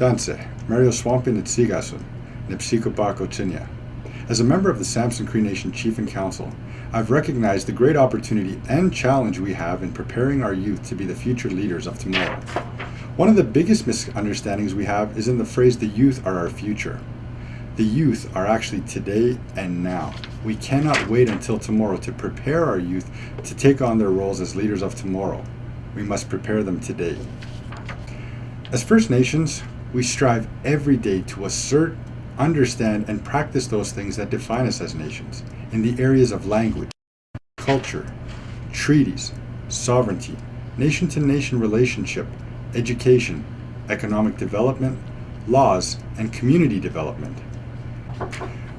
Danse, Mario Swampin at Sigasun, Nipsikopako Chinya. As a member of the Samson Cree Nation Chief and Council, I've recognized the great opportunity and challenge we have in preparing our youth to be the future leaders of tomorrow. One of the biggest misunderstandings we have is in the phrase, the youth are our future. The youth are actually today and now. We cannot wait until tomorrow to prepare our youth to take on their roles as leaders of tomorrow. We must prepare them today. As First Nations, we strive every day to assert, understand, and practice those things that define us as nations in the areas of language, culture, treaties, sovereignty, nation-to-nation relationship, education, economic development, laws, and community development.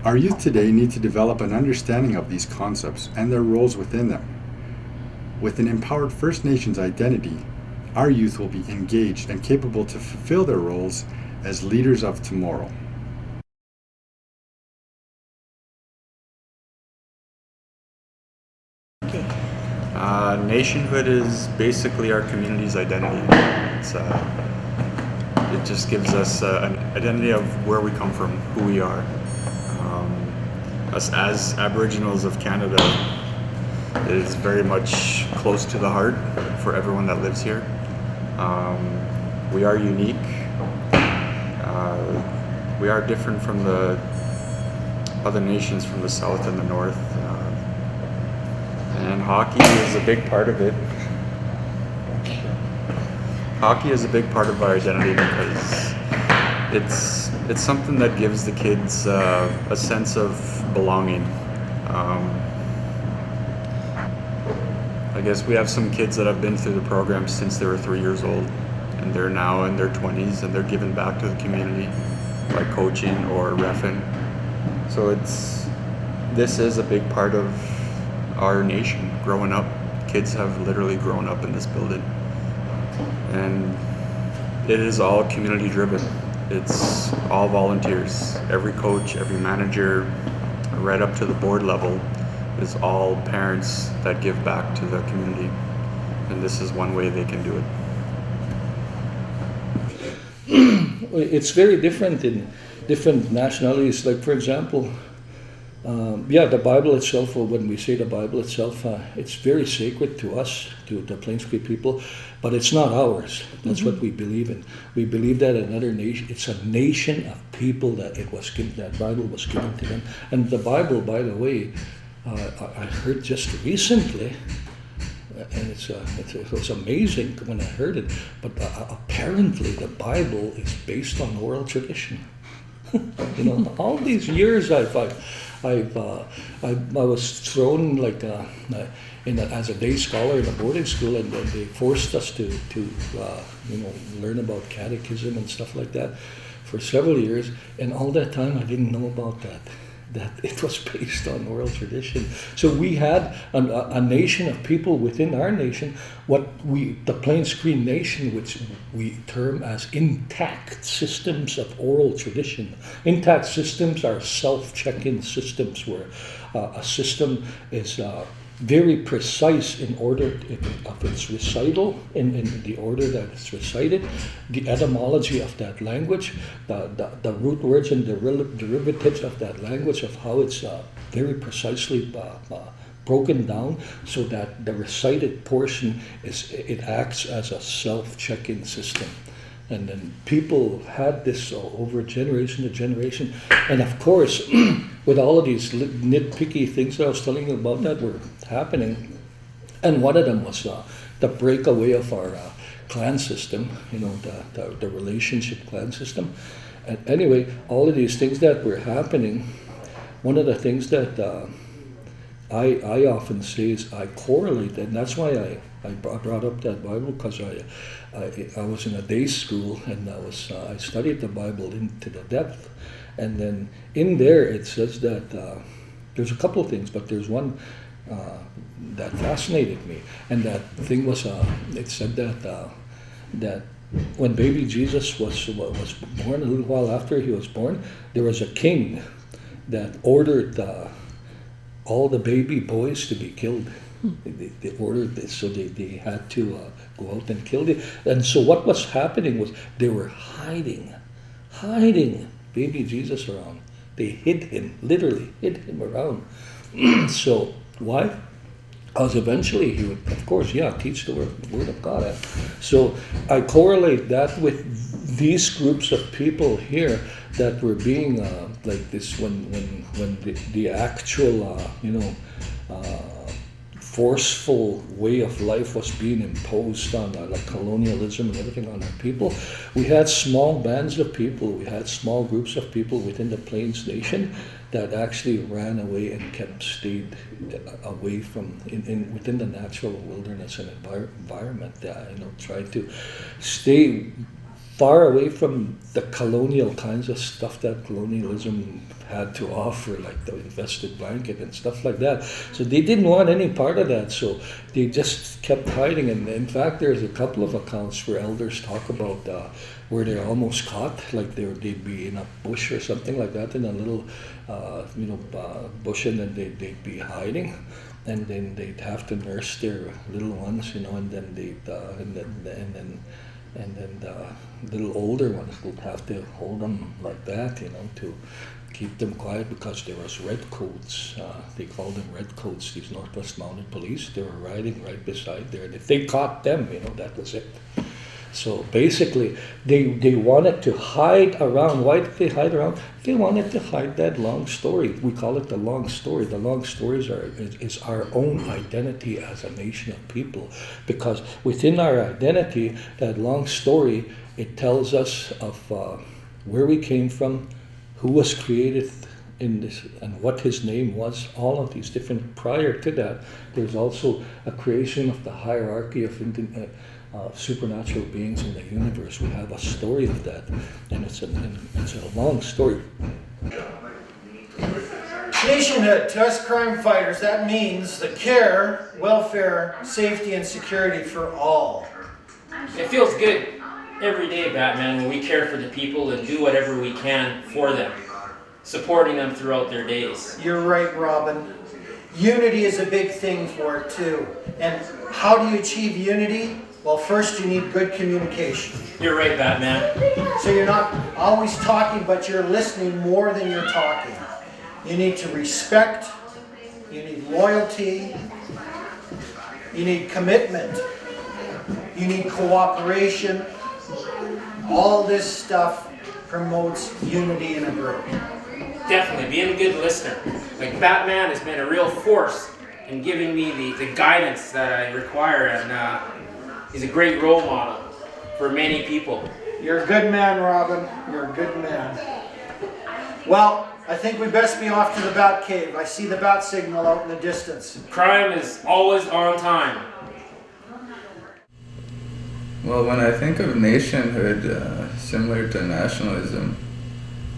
Our youth today need to develop an understanding of these concepts and their roles within them. With an empowered First Nations identity, our youth will be engaged and capable to fulfill their roles as leaders of tomorrow. Nationhood is basically our community's identity. It just gives us an identity of where we come from, who we are. Us as Aboriginals of Canada, it is very much close to the heart for everyone that lives here. We are unique. We are different from the other nations from the south and the north. And hockey is a big part of it. Hockey is a big part of our identity because it's something that gives the kids a sense of belonging. I guess we have some kids that have been through the program since they were 3 years old, and they're now in their 20s and they're giving back to the community by coaching or reffing. So this is a big part of our nation. Growing up, kids have literally grown up in this building, and it is all community driven. It's all volunteers. Every coach, every manager, right up to the board level, is all parents that give back to the community, and this is one way they can do it. It's very different in different nationalities. Like, for example, the Bible itself, or when we say the Bible itself, it's very sacred to us, to the Plains Cree people, but it's not ours. That's what we believe in. We believe that another nation, it's a nation of people that it was given, that Bible was given to them. And the Bible, by the way, I heard just recently, and it was amazing when I heard it, but apparently the Bible is based on oral tradition. You know, all these years I was thrown like as a day scholar in a boarding school, and then they forced us to learn about catechism and stuff like that for several years, and all that time I didn't know about that it was based on oral tradition. So we had a nation of people within our nation, the Plains Cree Nation, which we term as intact systems of oral tradition. Intact systems are self-check-in systems where a system is very precise in order of its recital, in the order that it's recited, the etymology of that language, the root words and the derivatives of that language, of how it's very precisely broken down, so that the recited portion it acts as a self-check-in system. And then people had this over generation to generation. And of course, with all of these nitpicky things that I was telling you about that were happening, and one of them was the breakaway of our clan system, the relationship clan system. And anyway, all of these things that were happening, one of the things that I often say is I correlate, and that's why I brought up that Bible, because I was in a day school, and I studied the Bible into the depth, and then in there it says that there's a couple of things, but there's one that fascinated me, and that thing was it said that when baby Jesus was born, a little while after he was born, there was a king that ordered all the baby boys to be killed. They ordered this, so they had to go out and kill them. And so what was happening was they were hiding hiding baby Jesus around. They hid him, literally hid him around. So why? Because eventually he would, of course, teach the word of God. So I correlate that with these groups of people here that were being like this when the actual forceful way of life was being imposed on like colonialism and everything on our people. We had small bands of people, we had small groups of people within the Plains Nation that actually ran away and stayed away from within the natural wilderness and environment. Tried to stay far away from the colonial kinds of stuff that colonialism had to offer, like the invested blanket and stuff like that. So they didn't want any part of that, so they just kept hiding. And in fact, there's a couple of accounts where elders talk about where they're almost caught, like they'd be in a bush or something like that, in a little bush, and then they'd be hiding. And then they'd have to nurse their little ones, and then the little older ones would have to hold them like that, to keep them quiet, because there was redcoats. They called them redcoats, these Northwest Mounted Police. They were riding right beside there, and if they caught them, that was it. So basically, they wanted to hide around. Why did they hide around? They wanted to hide that long story. We call it the long story. The long stories is our own identity as a nation of people, because within our identity, that long story, it tells us of where we came from, who was created in this, and what his name was. All of these different. Prior to that, there's also a creation of the hierarchy of supernatural beings in the universe. We have a story of that, and it's a long story. Nationhood, to us crime fighters, that means the care, welfare, safety, and security for all. It feels good every day, Batman, when we care for the people and do whatever we can for them, supporting them throughout their days. You're right, Robin. Unity is a big thing for it too. And how do you achieve unity? Well, first you need good communication. You're right, Batman. So you're not always talking, but you're listening more than you're talking. You need to respect, you need loyalty, you need commitment, you need cooperation. All this stuff promotes unity in a group. Definitely, being a good listener. Like, Batman has been a real force in giving me the guidance that I require, and he's a great role model for many people. You're a good man, Robin. You're a good man. Well, I think we best be off to the Bat Cave. I see the bat signal out in the distance. Crime is always on time. Well, when I think of nationhood, similar to nationalism,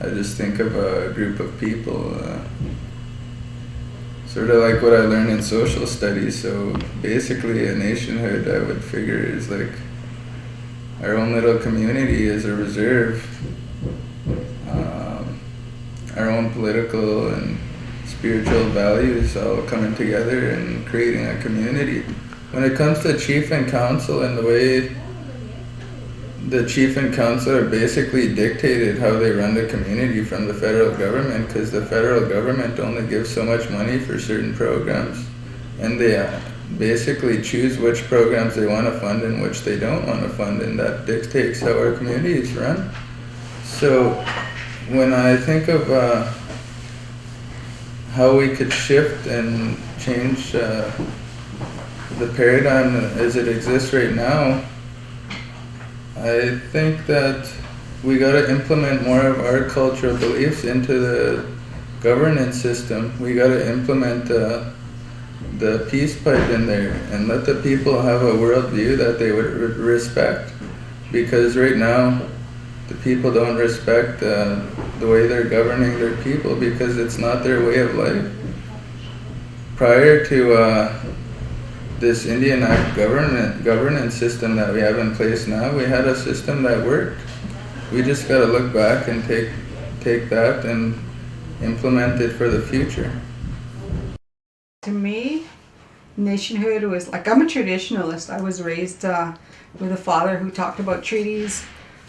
I just think of a group of people, sort of like what I learned in social studies. So basically a nationhood, I would figure, is like our own little community as a reserve, our own political and spiritual values all coming together and creating a community. When it comes to chief and council and the way the chief and council are basically dictated how they run the community from the federal government, because the federal government only gives so much money for certain programs, and they basically choose which programs they want to fund and which they don't want to fund, and that dictates how our communities run. So when I think of how we could shift and change the paradigm as it exists right now, I think that we got to implement more of our cultural beliefs into the governance system. We got to implement the peace pipe in there and let the people have a worldview that they would respect. Because right now, the people don't respect the way they're governing their people because it's not their way of life. Prior to this Indian Act governance system that we have in place now, we had a system that worked. We just got to look back and take that and implement it for the future. To me, nationhood was like, I'm a traditionalist. I was raised with a father who talked about treaties,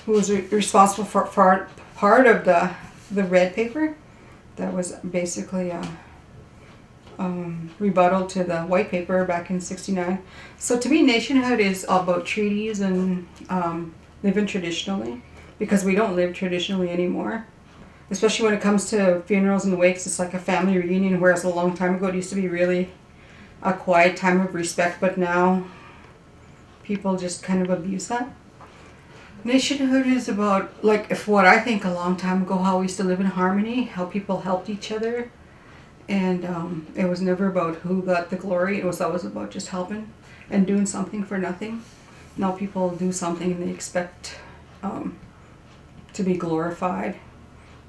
who was responsible for part of the red paper that was basically a rebuttal to the white paper back in '69. So to me, nationhood is all about treaties and living traditionally, because we don't live traditionally anymore. Especially when it comes to funerals and wakes, it's like a family reunion, whereas a long time ago it used to be really a quiet time of respect, but now people just kind of abuse that. Nationhood is about, like, if what I think a long time ago, how we used to live in harmony, how people helped each other, and it was never about who got the glory. It was always about just helping and doing something for nothing. Now people do something and they expect to be glorified,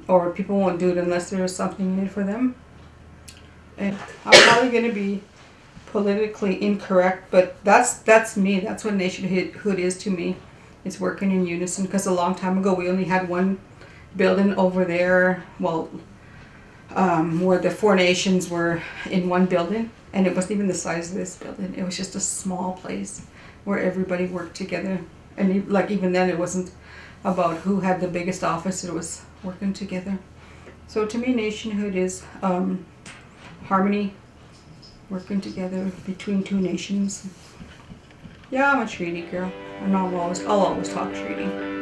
or people won't do it unless there's something in it for them. And I'm probably going to be politically incorrect, but that's me. That's what nationhood is to me. It's working in unison, because a long time ago we only had one building over there, well, where the four nations were in one building, and it wasn't even the size of this building. It was just a small place where everybody worked together, and like even then it wasn't about who had the biggest office. It was working together. So to me, nationhood is harmony, working together between two nations. Yeah, I'm a treaty girl, and I'll always talk treaty.